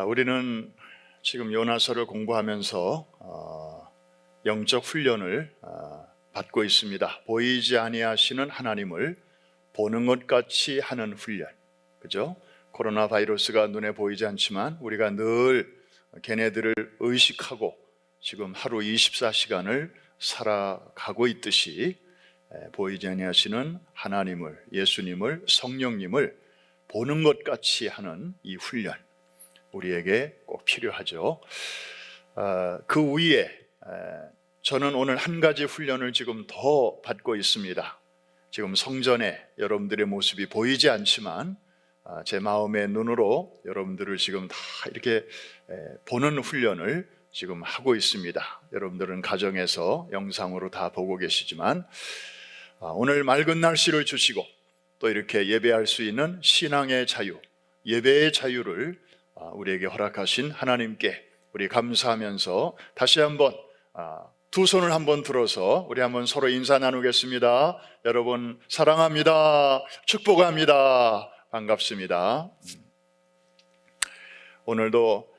우리는 지금 요나서를 공부하면서 영적 훈련을 받고 있습니다. 보이지 아니하시는 하나님을 보는 것 같이 하는 훈련, 그죠? 코로나 바이러스가 눈에 보이지 않지만 우리가 늘 걔네들을 의식하고 지금 하루 24시간을 살아가고 있듯이 보이지 아니하시는 하나님을, 예수님을, 성령님을 보는 것 같이 하는 이 훈련, 우리에게 꼭 필요하죠. 그 위에 저는 오늘 한 가지 훈련을 지금 더 받고 있습니다. 지금 성전에 여러분들의 모습이 보이지 않지만 제 마음의 눈으로 여러분들을 지금 다 이렇게 보는 훈련을 지금 하고 있습니다. 여러분들은 가정에서 영상으로 다 보고 계시지만 오늘 맑은 날씨를 주시고 또 이렇게 예배할 수 있는 신앙의 자유, 예배의 자유를 우리에게 허락하신 하나님께 우리 감사하면서 다시 한번 두 손을 한번 들어서 우리 한번 서로 인사 나누겠습니다. 여러분 사랑합니다. 축복합니다. 반갑습니다. 오늘도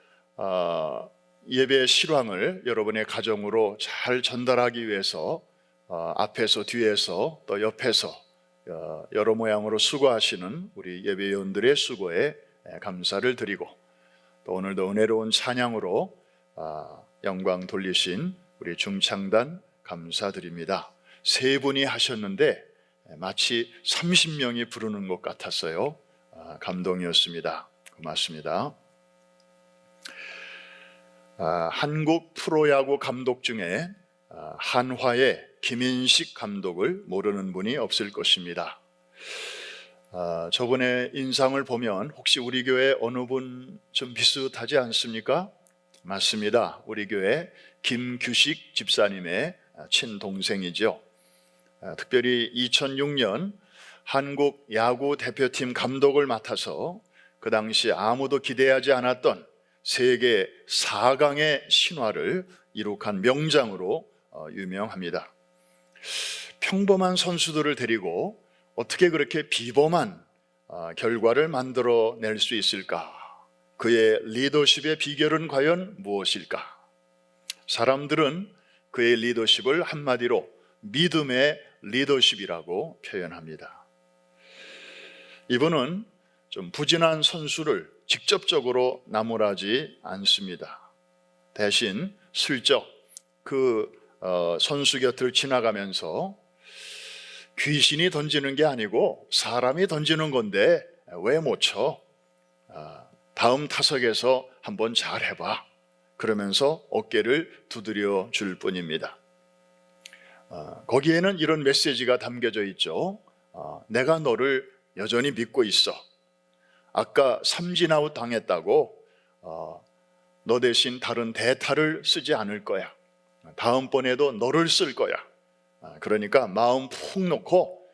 예배의 실황을 여러분의 가정으로 잘 전달하기 위해서 앞에서 뒤에서 또 옆에서 여러 모양으로 수고하시는 우리 예배위원들의 수고에 감사를 드리고 또 오늘도 은혜로운 찬양으로 영광 돌리신 우리 중창단 감사드립니다. 세 분이 하셨는데 마치 30명이 부르는 것 같았어요. 감동이었습니다. 고맙습니다. 한국 프로야구 감독 중에 한화의 김인식 감독을 모르는 분이 없을 것입니다. 저분의 인상을 보면 혹시 우리 교회 어느 분 좀 비슷하지 않습니까? 맞습니다. 우리 교회 김규식 집사님의 친동생이죠. 특별히 2006년 한국 야구 대표팀 감독을 맡아서 그 당시 아무도 기대하지 않았던 세계 4강의 신화를 이룩한 명장으로 유명합니다. 평범한 선수들을 데리고 어떻게 그렇게 비범한 결과를 만들어낼 수 있을까? 그의 리더십의 비결은 과연 무엇일까? 사람들은 그의 리더십을 한마디로 믿음의 리더십이라고 표현합니다. 이분은 좀 부진한 선수를 직접적으로 나무라지 않습니다. 대신 슬쩍 그 선수 곁을 지나가면서 귀신이 던지는 게 아니고 사람이 던지는 건데 왜 못 쳐? 다음 타석에서 한번 잘 해봐. 그러면서 어깨를 두드려 줄 뿐입니다. 거기에는 이런 메시지가 담겨져 있죠. 내가 너를 여전히 믿고 있어. 아까 삼진아웃 당했다고 너 대신 다른 대타를 쓰지 않을 거야. 다음번에도 너를 쓸 거야. 그러니까 마음 푹 놓고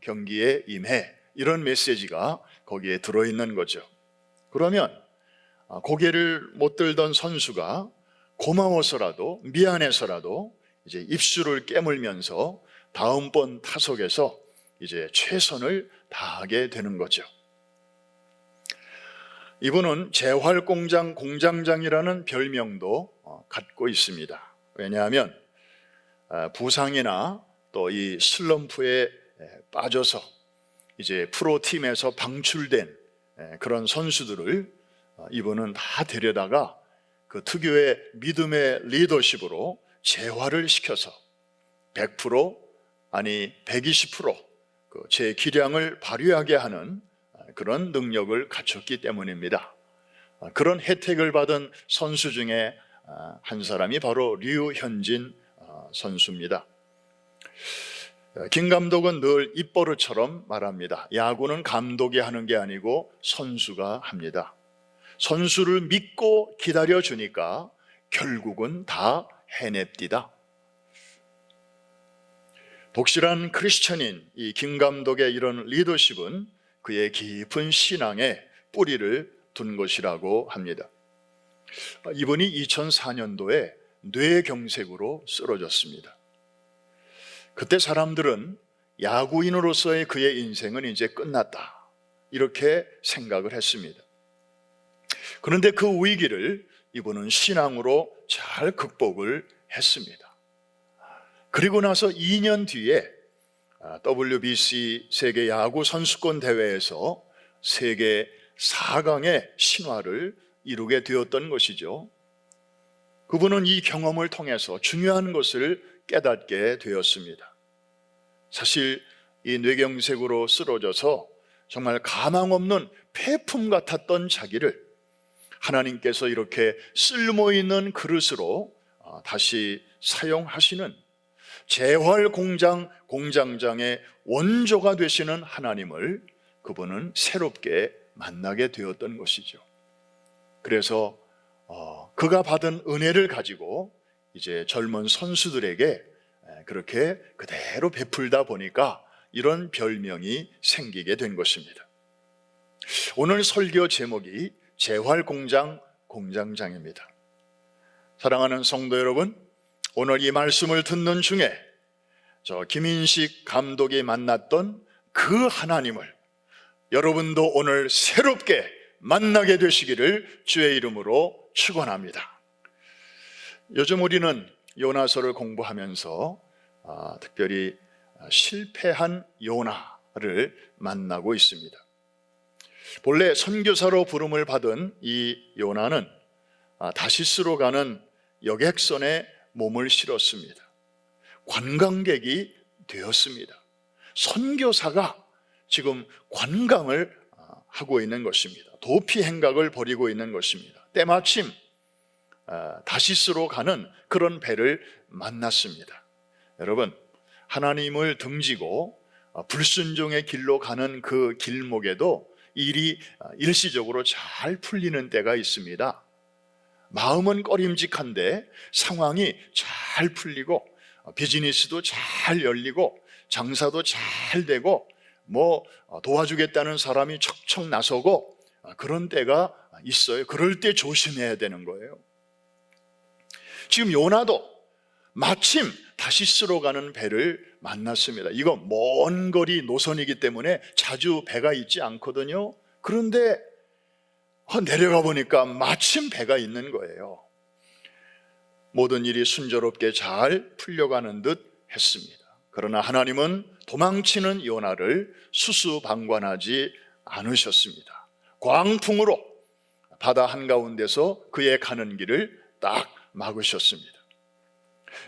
경기에 임해. 이런 메시지가 거기에 들어있는 거죠. 그러면 고개를 못 들던 선수가 고마워서라도 미안해서라도 이제 입술을 깨물면서 다음번 타석에서 이제 최선을 다하게 되는 거죠. 이분은 재활공장 공장장이라는 별명도 갖고 있습니다. 왜냐하면 부상이나 또 이 슬럼프에 빠져서 이제 프로팀에서 방출된 그런 선수들을 이분은 다 데려다가 그 특유의 믿음의 리더십으로 재활을 시켜서 100% 아니 120% 그 제 기량을 발휘하게 하는 그런 능력을 갖췄기 때문입니다. 그런 혜택을 받은 선수 중에 한 사람이 바로 류현진 선수입니다. 김 감독은 늘 입버릇처럼 말합니다. 야구는 감독이 하는 게 아니고 선수가 합니다. 선수를 믿고 기다려주니까 결국은 다 해냅디다. 독실한 크리스천인 이 김 감독의 이런 리더십은 그의 깊은 신앙에 뿌리를 둔 것이라고 합니다. 이분이 2004년도에 뇌경색으로 쓰러졌습니다. 그때 사람들은 야구인으로서의 그의 인생은 이제 끝났다 이렇게 생각을 했습니다. 그런데 그 위기를 이분은 신앙으로 잘 극복을 했습니다. 그리고 나서 2년 뒤에 WBC 세계 야구 선수권 대회에서 세계 4강의 신화를 이루게 되었던 것이죠. 그분은 이 경험을 통해서 중요한 것을 깨닫게 되었습니다. 사실 이 뇌경색으로 쓰러져서 정말 가망 없는 폐품 같았던 자기를 하나님께서 이렇게 쓸모있는 그릇으로 다시 사용하시는 재활 공장장의 원조가 되시는 하나님을 그분은 새롭게 만나게 되었던 것이죠. 그래서 그가 받은 은혜를 가지고 이제 젊은 선수들에게 그렇게 그대로 베풀다 보니까 이런 별명이 생기게 된 것입니다. 오늘 설교 제목이 재활 공장장입니다. 사랑하는 성도 여러분, 오늘 이 말씀을 듣는 중에 김인식 감독이 만났던 그 하나님을 여러분도 오늘 새롭게 만나게 되시기를 주의 이름으로 축원합니다. 요즘 우리는 요나서를 공부하면서 특별히 실패한 요나를 만나고 있습니다. 본래 선교사로 부름을 받은 이 요나는 다시스로 가는 여객선에 몸을 실었습니다. 관광객이 되었습니다. 선교사가 지금 관광을 하고 있는 것입니다. 도피 행각을 벌이고 있는 것입니다. 때마침 다시스로 가는 그런 배를 만났습니다. 여러분, 하나님을 등지고 불순종의 길로 가는 그 길목에도 일이 일시적으로 잘 풀리는 때가 있습니다. 마음은 꺼림직한데 상황이 잘 풀리고 비즈니스도 잘 열리고 장사도 잘 되고 도와주겠다는 사람이 척척 나서고 그런 때가 있어요. 그럴 때 조심해야 되는 거예요. 지금 요나도 마침 다시스로 가는 배를 만났습니다. 이거 먼 거리 노선이기 때문에 자주 배가 있지 않거든요. 그런데 내려가 보니까 마침 배가 있는 거예요. 모든 일이 순조롭게 잘 풀려가는 듯 했습니다. 그러나 하나님은 도망치는 요나를 수수방관하지 않으셨습니다. 광풍으로 바다 한가운데서 그의 가는 길을 딱 막으셨습니다.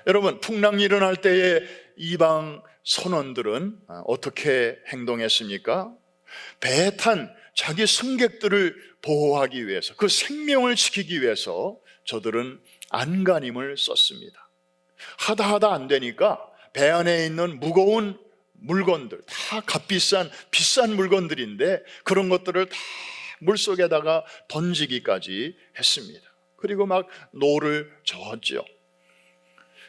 여러분, 풍랑이 일어날 때에 이방 선원들은 어떻게 행동했습니까? 배에 탄 자기 승객들을 보호하기 위해서, 그 생명을 지키기 위해서 저들은 안간힘을 썼습니다. 하다 안 되니까 배 안에 있는 무거운 물건들, 다 값비싼 비싼 물건들인데 그런 것들을 다 물속에다가 던지기까지 했습니다. 그리고 막 노를 저었죠.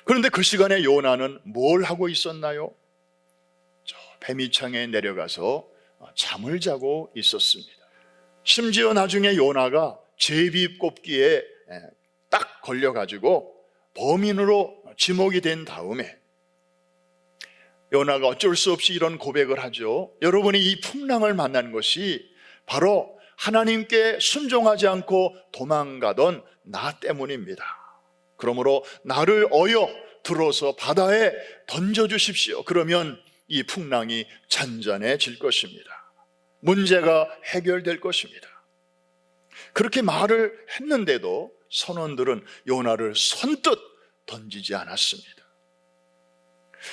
그런데 그 시간에 요나는 뭘 하고 있었나요? 저 배밑창에 내려가서 잠을 자고 있었습니다. 심지어 나중에 요나가 제비꼽기에 딱 걸려가지고 범인으로 지목이 된 다음에 요나가 어쩔 수 없이 이런 고백을 하죠. 여러분이 이 풍랑을 만난 것이 바로 하나님께 순종하지 않고 도망가던 나 때문입니다. 그러므로 나를 어여 들어서 바다에 던져주십시오. 그러면 이 풍랑이 잔잔해질 것입니다. 문제가 해결될 것입니다. 그렇게 말을 했는데도 선원들은 요나를 선뜻 던지지 않았습니다.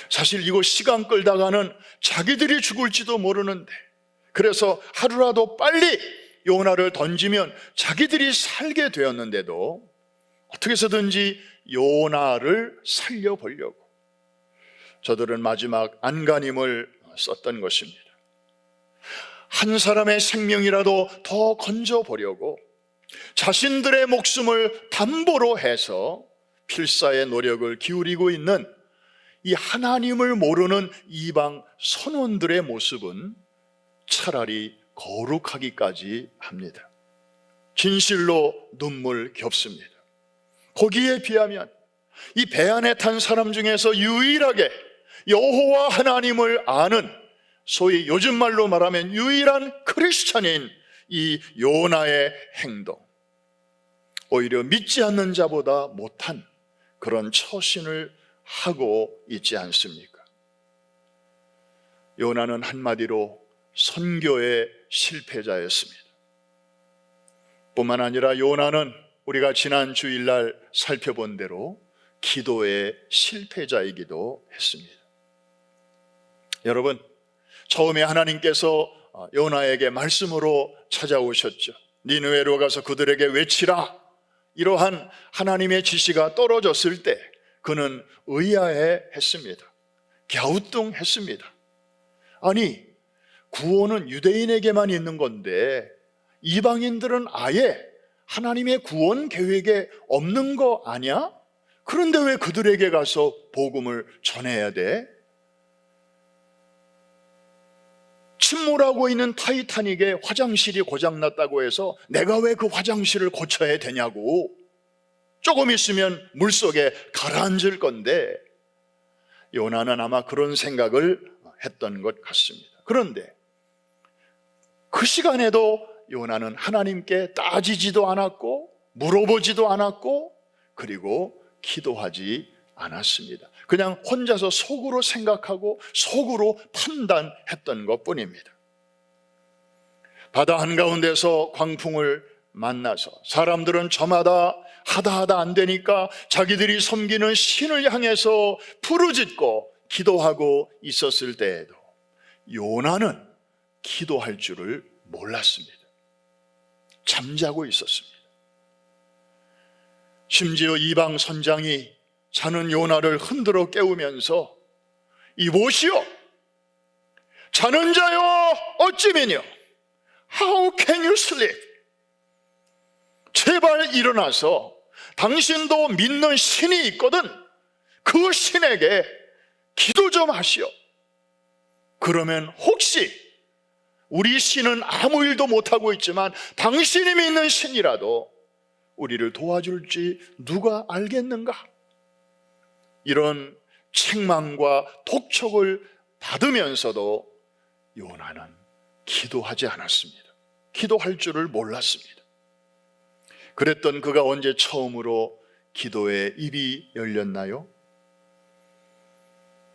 사실 이거 시간 끌다가는 자기들이 죽을지도 모르는데, 그래서 하루라도 빨리 요나를 던지면 자기들이 살게 되었는데도 어떻게 해서든지 요나를 살려보려고 저들은 마지막 안간힘을 썼던 것입니다. 한 사람의 생명이라도 더 건져보려고 자신들의 목숨을 담보로 해서 필사의 노력을 기울이고 있는 이 하나님을 모르는 이방 선원들의 모습은 차라리 거룩하기까지 합니다. 진실로 눈물겹습니다. 거기에 비하면 이 배 안에 탄 사람 중에서 유일하게 여호와 하나님을 아는, 소위 요즘 말로 말하면 유일한 크리스찬인 이 요나의 행동, 오히려 믿지 않는 자보다 못한 그런 처신을 하고 있지 않습니까? 요나는 한마디로 선교의 실패자였습니다. 뿐만 아니라 요나는 우리가 지난 주일날 살펴본 대로 기도의 실패자이기도 했습니다. 여러분, 처음에 하나님께서 요나에게 말씀으로 찾아오셨죠. 니느웨로 가서 그들에게 외치라. 이러한 하나님의 지시가 떨어졌을 때 그는 의아해했습니다. 갸우뚱했습니다. 아니, 구원은 유대인에게만 있는 건데 이방인들은 아예 하나님의 구원 계획에 없는 거 아니야? 그런데 왜 그들에게 가서 복음을 전해야 돼? 침몰하고 있는 타이타닉에 화장실이 고장났다고 해서 내가 왜 그 화장실을 고쳐야 되냐고. 조금 있으면 물속에 가라앉을 건데, 요나는 아마 그런 생각을 했던 것 같습니다. 그런데 그 시간에도 요나는 하나님께 따지지도 않았고 물어보지도 않았고 그리고 기도하지 않았습니다. 그냥 혼자서 속으로 생각하고 속으로 판단했던 것뿐입니다. 바다 한가운데서 광풍을 만나서 사람들은 저마다 하다 안 되니까 자기들이 섬기는 신을 향해서 부르짖고 기도하고 있었을 때에도 요나는 기도할 줄을 몰랐습니다. 잠자고 있었습니다. 심지어 이방 선장이 자는 요나를 흔들어 깨우면서 이보시오, 자는 자여 어찌미뇨, How can you sleep? 제발 일어나서 당신도 믿는 신이 있거든 그 신에게 기도 좀 하시오. 그러면 혹시 우리 신은 아무 일도 못하고 있지만 당신이 믿는 신이라도 우리를 도와줄지 누가 알겠는가? 이런 책망과 독촉을 받으면서도 요나는 기도하지 않았습니다. 기도할 줄을 몰랐습니다. 그랬던 그가 언제 처음으로 기도의 입이 열렸나요?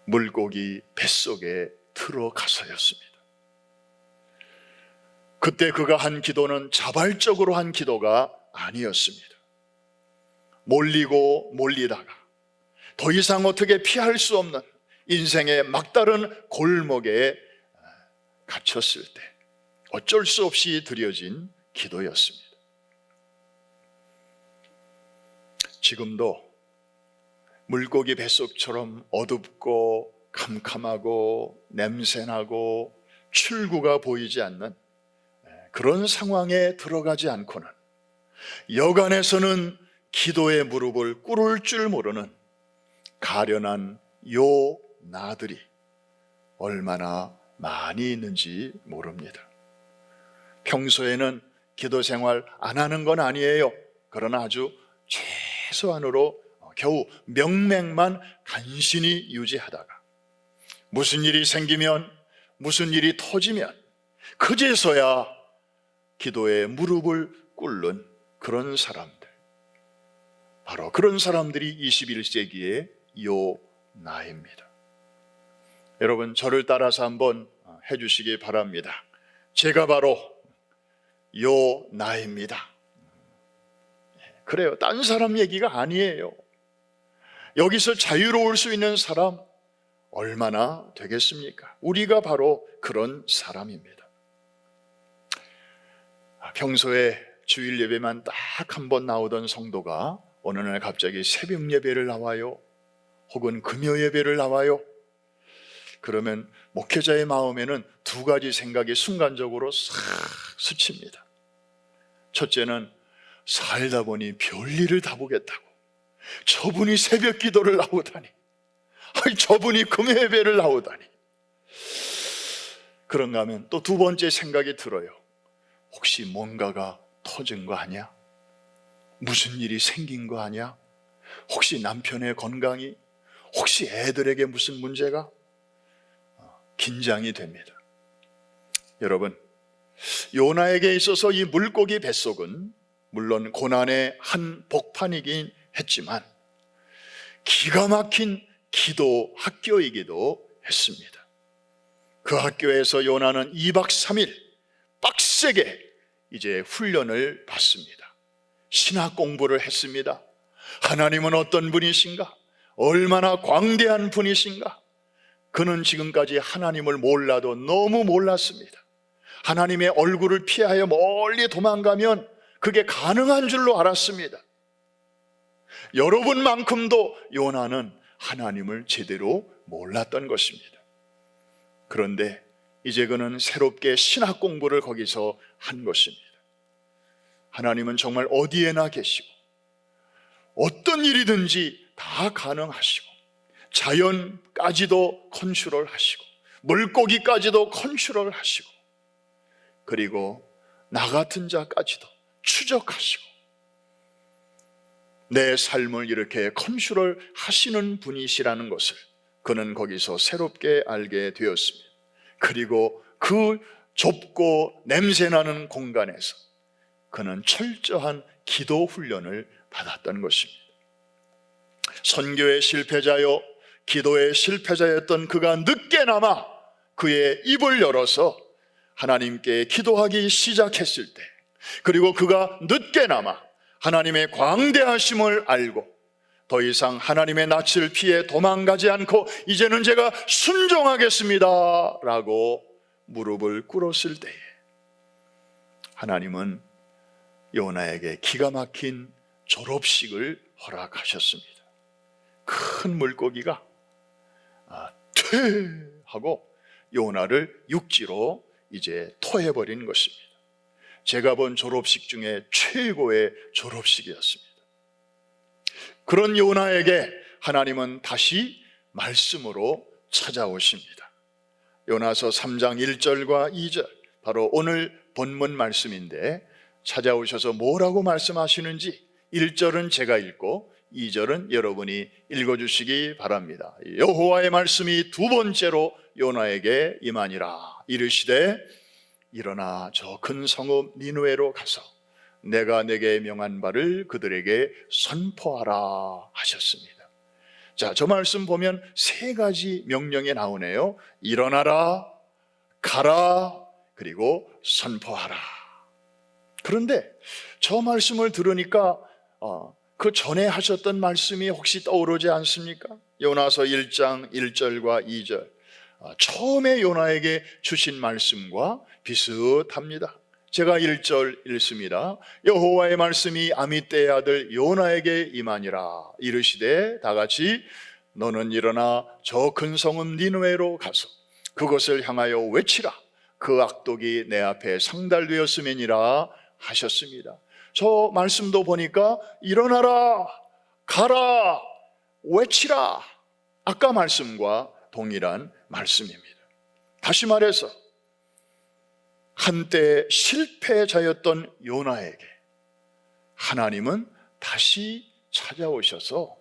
물고기 뱃속에 들어가서였습니다. 그때 그가 한 기도는 자발적으로 한 기도가 아니었습니다. 몰리고 몰리다가 더 이상 어떻게 피할 수 없는 인생의 막다른 골목에 갇혔을 때 어쩔 수 없이 드려진 기도였습니다. 지금도 물고기 뱃속처럼 어둡고 캄캄하고 냄새나고 출구가 보이지 않는 그런 상황에 들어가지 않고는 여간에서는 기도의 무릎을 꿇을 줄 모르는 가련한 요나들이 얼마나 많이 있는지 모릅니다. 평소에는 기도 생활 안 하는 건 아니에요. 그러나 아주 최소한으로 겨우 명맥만 간신히 유지하다가 무슨 일이 생기면, 무슨 일이 터지면 그제서야 기도에 무릎을 꿇는 그런 사람들, 바로 그런 사람들이 21세기의 요나입니다. 여러분, 저를 따라서 한번 해주시기 바랍니다. 제가 바로 요나입니다. 그래요. 딴 사람 얘기가 아니에요. 여기서 자유로울 수 있는 사람 얼마나 되겠습니까? 우리가 바로 그런 사람입니다. 평소에 주일 예배만 딱 한 번 나오던 성도가 어느 날 갑자기 새벽 예배를 나와요. 혹은 금요 예배를 나와요. 그러면 목회자의 마음에는 두 가지 생각이 순간적으로 싹 스칩니다. 첫째는 살다 보니 별일을 다 보겠다고. 저분이 새벽 기도를 나오다니, 저분이 금요 예배를 나오다니. 그런가 하면 또 두 번째 생각이 들어요. 혹시 뭔가가 터진 거 아니야? 무슨 일이 생긴 거 아니야? 혹시 남편의 건강이, 혹시 애들에게 무슨 문제가? 긴장이 됩니다. 여러분, 요나에게 있어서 이 물고기 뱃속은 물론 고난의 한 복판이긴 했지만 기가 막힌 기도 학교이기도 했습니다. 그 학교에서 요나는 2박 3일 빡세게 이제 훈련을 받습니다. 신학 공부를 했습니다. 하나님은 어떤 분이신가? 얼마나 광대한 분이신가? 그는 지금까지 하나님을 몰라도 너무 몰랐습니다. 하나님의 얼굴을 피하여 멀리 도망가면 그게 가능한 줄로 알았습니다. 여러분만큼도 요나는 하나님을 제대로 몰랐던 것입니다. 그런데 이제 그는 새롭게 신학 공부를 거기서 한 것입니다. 하나님은 정말 어디에나 계시고 어떤 일이든지 다 가능하시고 자연까지도 컨트롤 하시고 물고기까지도 컨트롤 하시고 그리고 나 같은 자까지도 추적하시고 내 삶을 이렇게 컨트롤 하시는 분이시라는 것을 그는 거기서 새롭게 알게 되었습니다. 그리고 그 좁고 냄새나는 공간에서 그는 철저한 기도 훈련을 받았던 것입니다. 선교의 실패자요 기도의 실패자였던 그가 늦게나마 그의 입을 열어서 하나님께 기도하기 시작했을 때, 그리고 그가 늦게나마 하나님의 광대하심을 알고 더 이상 하나님의 낯을 피해 도망가지 않고 이제는 제가 순종하겠습니다 라고 무릎을 꿇었을 때에 하나님은 요나에게 기가 막힌 졸업식을 허락하셨습니다. 큰 물고기가 퇴 하고 요나를 육지로 이제 토해버린 것입니다. 제가 본 졸업식 중에 최고의 졸업식이었습니다. 그런 요나에게 하나님은 다시 말씀으로 찾아오십니다. 요나서 3장 1절과 2절, 바로 오늘 본문 말씀인데 찾아오셔서 뭐라고 말씀하시는지 1절은 제가 읽고 2절은 여러분이 읽어주시기 바랍니다. 여호와의 말씀이 두 번째로 요나에게 임하니라. 이르시되 일어나 저 큰 성읍 니느웨로 가서 내가 내게 명한 바를 그들에게 선포하라 하셨습니다. 자, 저 말씀 보면 세 가지 명령이 나오네요. 일어나라, 가라, 그리고 선포하라. 그런데 저 말씀을 들으니까 그 전에 하셨던 말씀이 혹시 떠오르지 않습니까? 요나서 1장 1절과 2절, 처음에 요나에게 주신 말씀과 비슷합니다. 제가 1절 읽습니다. 여호와의 말씀이 아미떼의 아들 요나에게 임하니라. 이르시되, 다 같이, 너는 일어나 저 큰 성읍 니느웨로 가서 그것을 향하여 외치라. 그 악독이 내 앞에 상달되었음이니라 하셨습니다. 저 말씀도 보니까 일어나라, 가라, 외치라, 아까 말씀과 동일한 말씀입니다. 다시 말해서 한때 실패자였던 요나에게 하나님은 다시 찾아오셔서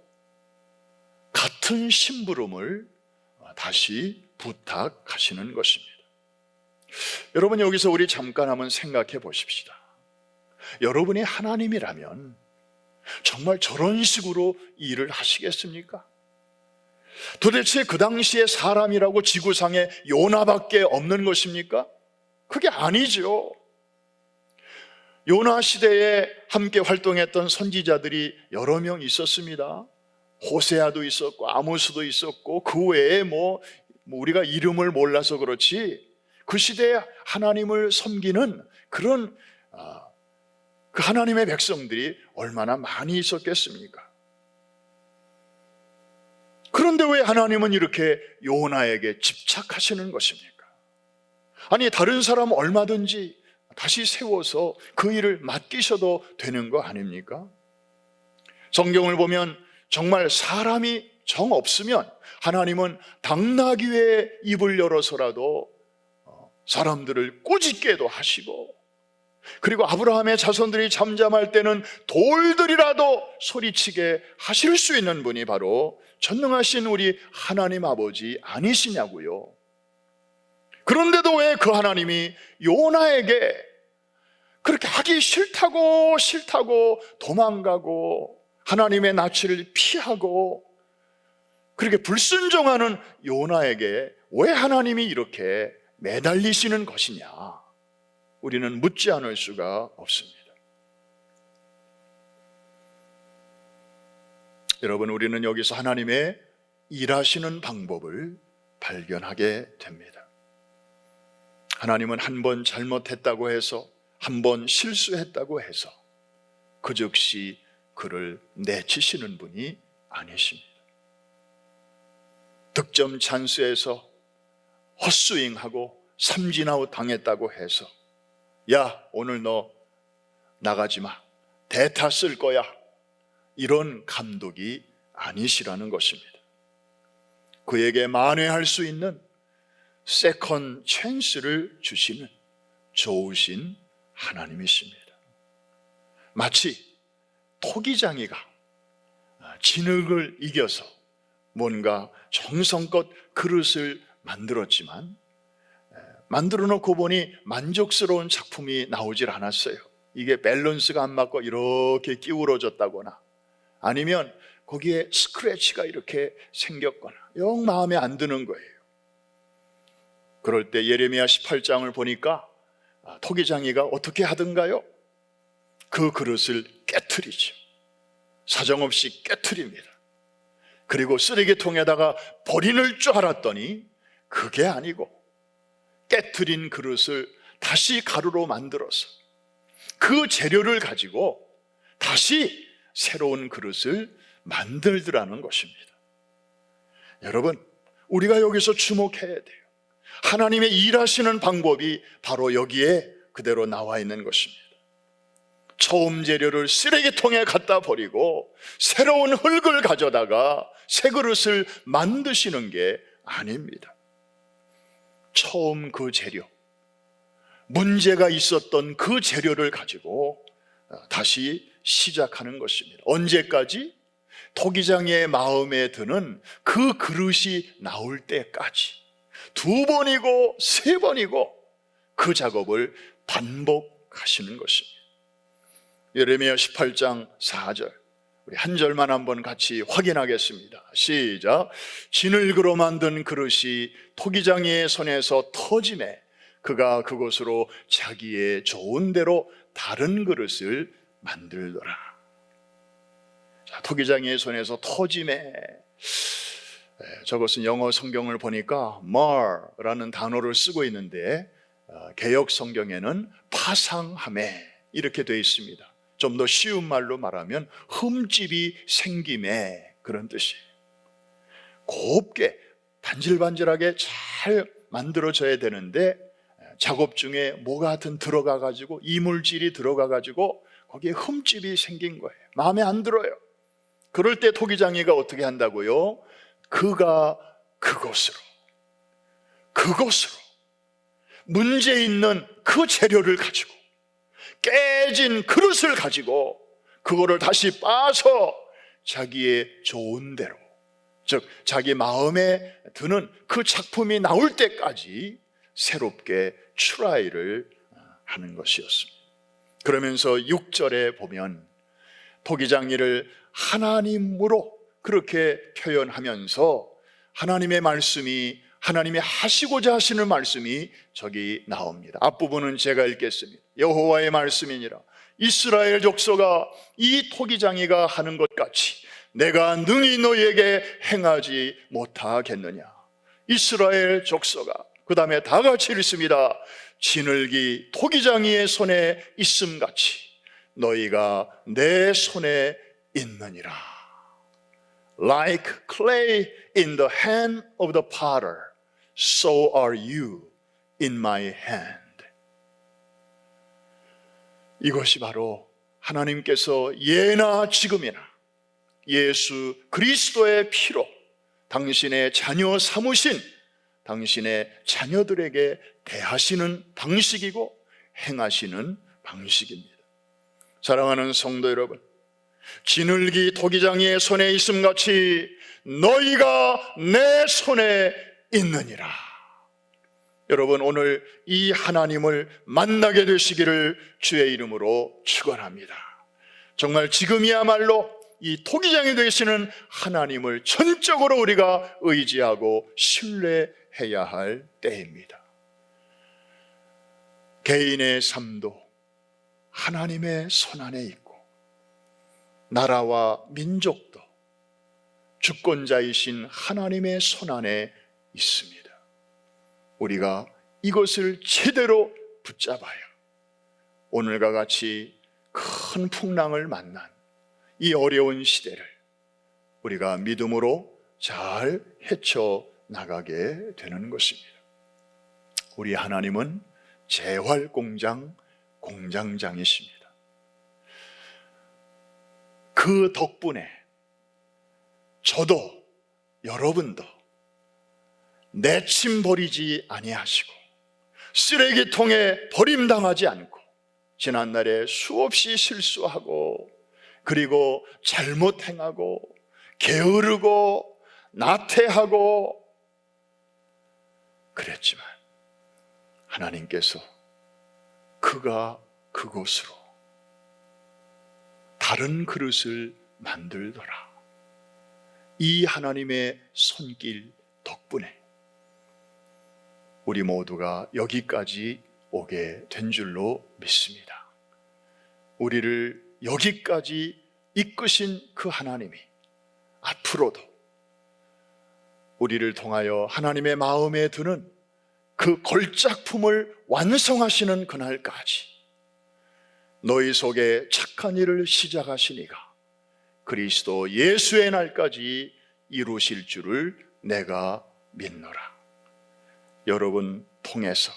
같은 심부름을 다시 부탁하시는 것입니다. 여러분, 여기서 우리 잠깐 한번 생각해 보십시다. 여러분이 하나님이라면 정말 저런 식으로 일을 하시겠습니까? 도대체 그 당시에 사람이라고 지구상에 요나밖에 없는 것입니까? 그게 아니죠. 요나 시대에 함께 활동했던 선지자들이 여러 명 있었습니다. 호세아도 있었고 아모스도 있었고 그 외에 우리가 이름을 몰라서 그렇지 그 시대에 하나님을 섬기는 그런 그 하나님의 백성들이 얼마나 많이 있었겠습니까? 그런데 왜 하나님은 이렇게 요나에게 집착하시는 것입니까? 아니, 다른 사람 얼마든지 다시 세워서 그 일을 맡기셔도 되는 거 아닙니까? 성경을 보면 정말 사람이 정 없으면 하나님은 당나귀의 입을 열어서라도 사람들을 꾸짖게도 하시고, 그리고 아브라함의 자손들이 잠잠할 때는 돌들이라도 소리치게 하실 수 있는 분이 바로 전능하신 우리 하나님 아버지 아니시냐고요. 그런데도 왜 그 하나님이 요나에게 그렇게 하기 싫다고 도망가고 하나님의 낯을 피하고 그렇게 불순종하는 요나에게 왜 하나님이 이렇게 매달리시는 것이냐? 우리는 묻지 않을 수가 없습니다. 여러분, 우리는 여기서 하나님의 일하시는 방법을 발견하게 됩니다. 하나님은 한 번 잘못했다고 해서, 한 번 실수했다고 해서 그 즉시 그를 내치시는 분이 아니십니다. 득점 찬스에서 헛스윙하고 삼진아웃 당했다고 해서 야, 오늘 너 나가지 마, 대타 쓸 거야, 이런 감독이 아니시라는 것입니다. 그에게 만회할 수 있는 세컨 찬스를 주시는 좋으신 하나님이십니다. 마치 토기장이가 진흙을 이겨서 뭔가 정성껏 그릇을 만들었지만 만들어 놓고 보니 만족스러운 작품이 나오질 않았어요. 이게 밸런스가 안 맞고 이렇게 기울어졌다거나 아니면 거기에 스크래치가 이렇게 생겼거나 영 마음에 안 드는 거예요. 그럴 때 예레미야 18장을 보니까 토기장이가 어떻게 하던가요? 그 그릇을 깨트리죠. 사정없이 깨트립니다. 그리고 쓰레기통에다가 버리는 줄 알았더니 그게 아니고 깨트린 그릇을 다시 가루로 만들어서 그 재료를 가지고 다시 새로운 그릇을 만들더라는 것입니다. 여러분, 우리가 여기서 주목해야 돼요. 하나님의 일하시는 방법이 바로 여기에 그대로 나와 있는 것입니다. 처음 재료를 쓰레기통에 갖다 버리고 새로운 흙을 가져다가 새 그릇을 만드시는 게 아닙니다. 처음 그 재료, 문제가 있었던 그 재료를 가지고 다시 시작하는 것입니다. 언제까지? 토기장의 마음에 드는 그 그릇이 나올 때까지 2번이고 3번이고 그 작업을 반복하시는 것입니다. 예레미야 18장 4절, 우리 한 절만 한번 같이 확인하겠습니다. 시작. 진흙으로 만든 그릇이 토기장이의 손에서 터지매 그가 그것으로 자기의 좋은 대로 다른 그릇을 만들더라. 자, 토기장이의 손에서 터지매, 저것은 영어 성경을 보니까 mar라는 단어를 쓰고 있는데 개역 성경에는 파상함에 이렇게 되어 있습니다. 좀 더 쉬운 말로 말하면 흠집이 생김에, 그런 뜻이에요. 곱게 반질반질하게 잘 만들어져야 되는데 작업 중에 뭐가 하여튼 들어가가지고 이물질이 들어가가지고 거기에 흠집이 생긴 거예요. 마음에 안 들어요. 그럴 때 토기장이가 어떻게 한다고요? 그가 그것으로 문제 있는 그 재료를 가지고 깨진 그릇을 가지고 그거를 다시 빠서 자기의 좋은 대로, 즉 자기 마음에 드는 그 작품이 나올 때까지 새롭게 트라이를 하는 것이었습니다. 그러면서 6절에 보면 토기장이를 하나님으로 그렇게 표현하면서 하나님의 말씀이, 하나님이 하시고자 하시는 말씀이 저기 나옵니다. 앞부분은 제가 읽겠습니다. 여호와의 말씀이니라. 이스라엘 족속아, 이 토기장이가 하는 것 같이 내가 능히 너희에게 행하지 못하겠느냐. 이스라엘 족속아, 그 다음에 다 같이 읽습니다. 진흙이 토기장이의 손에 있음같이 너희가 내 손에 있느니라. Like clay in the hand of the potter, so are you in my hand. 이것이 바로 하나님께서 예나 지금이나 예수 그리스도의 피로 당신의 자녀 삼으신 당신의 자녀들에게 대하시는 방식이고 행하시는 방식입니다. 사랑하는 성도 여러분, 진흙이 토기장이의 손에 있음같이 너희가 내 손에 있느니라. 여러분, 오늘 이 하나님을 만나게 되시기를 주의 이름으로 축원합니다. 정말 지금이야말로 이 토기장이 되시는 하나님을 전적으로 우리가 의지하고 신뢰해야 할 때입니다. 개인의 삶도 하나님의 손안에 있고 나라와 민족도 주권자이신 하나님의 손안에 있습니다. 우리가 이것을 제대로 붙잡아야 오늘과 같이 큰 풍랑을 만난 이 어려운 시대를 우리가 믿음으로 잘 헤쳐나가게 되는 것입니다. 우리 하나님은 재활공장 공장장이십니다. 그 덕분에 저도 여러분도 내침 버리지 아니하시고 쓰레기통에 버림당하지 않고 지난날에 수없이 실수하고 그리고 잘못 행하고 게으르고 나태하고 그랬지만 하나님께서 그가 그곳으로 다른 그릇을 만들더라. 이 하나님의 손길 덕분에 우리 모두가 여기까지 오게 된 줄로 믿습니다. 우리를 여기까지 이끄신 그 하나님이 앞으로도 우리를 통하여 하나님의 마음에 드는 그 걸작품을 완성하시는 그날까지 너희 속에 착한 일을 시작하신 이가 그리스도 예수의 날까지 이루실 줄을 내가 믿노라. 여러분 통해서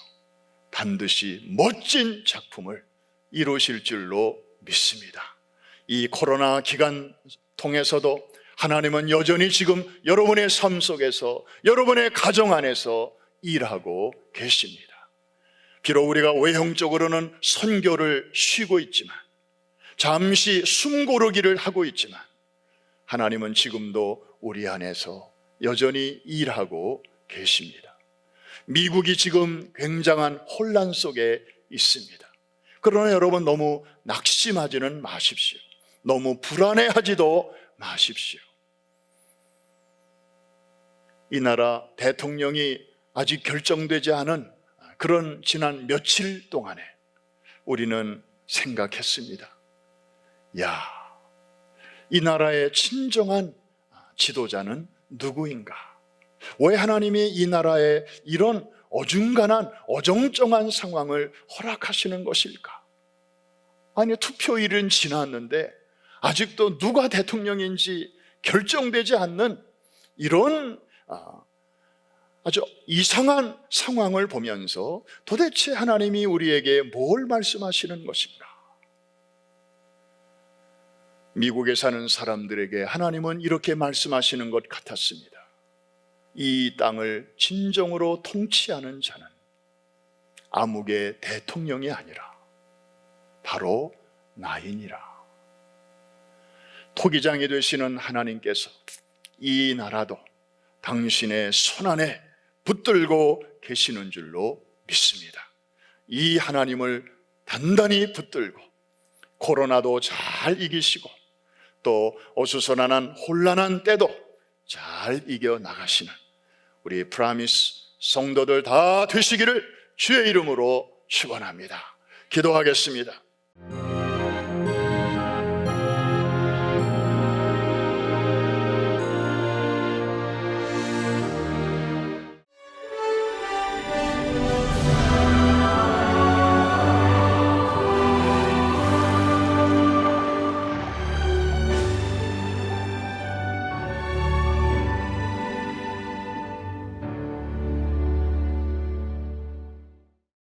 반드시 멋진 작품을 이루실 줄로 믿습니다. 이 코로나 기간 통해서도 하나님은 여전히 지금 여러분의 삶 속에서 여러분의 가정 안에서 일하고 계십니다. 비록 우리가 외형적으로는 선교를 쉬고 있지만 잠시 숨고르기를 하고 있지만 하나님은 지금도 우리 안에서 여전히 일하고 계십니다. 미국이 지금 굉장한 혼란 속에 있습니다. 그러나 여러분 너무 낙심하지는 마십시오. 너무 불안해하지도 마십시오. 이 나라 대통령이 아직 결정되지 않은 그런 지난 며칠 동안에 우리는 생각했습니다. 야, 이 나라의 진정한 지도자는 누구인가? 왜 하나님이 이 나라에 이런 어중간한 어정쩡한 상황을 허락하시는 것일까? 아니, 투표일은 지났는데 아직도 누가 대통령인지 결정되지 않는 이런 아주 이상한 상황을 보면서 도대체 하나님이 우리에게 뭘 말씀하시는 것인가? 미국에 사는 사람들에게 하나님은 이렇게 말씀하시는 것 같았습니다. 이 땅을 진정으로 통치하는 자는 암흑의 대통령이 아니라 바로 나이니라. 토기장이 되시는 하나님께서 이 나라도 당신의 손안에 붙들고 계시는 줄로 믿습니다. 이 하나님을 단단히 붙들고 코로나도 잘 이기시고 또 어수선한 혼란한 때도 잘 이겨나가시는 우리 프라미스 성도들 다 되시기를 주의 이름으로 축원합니다. 기도하겠습니다.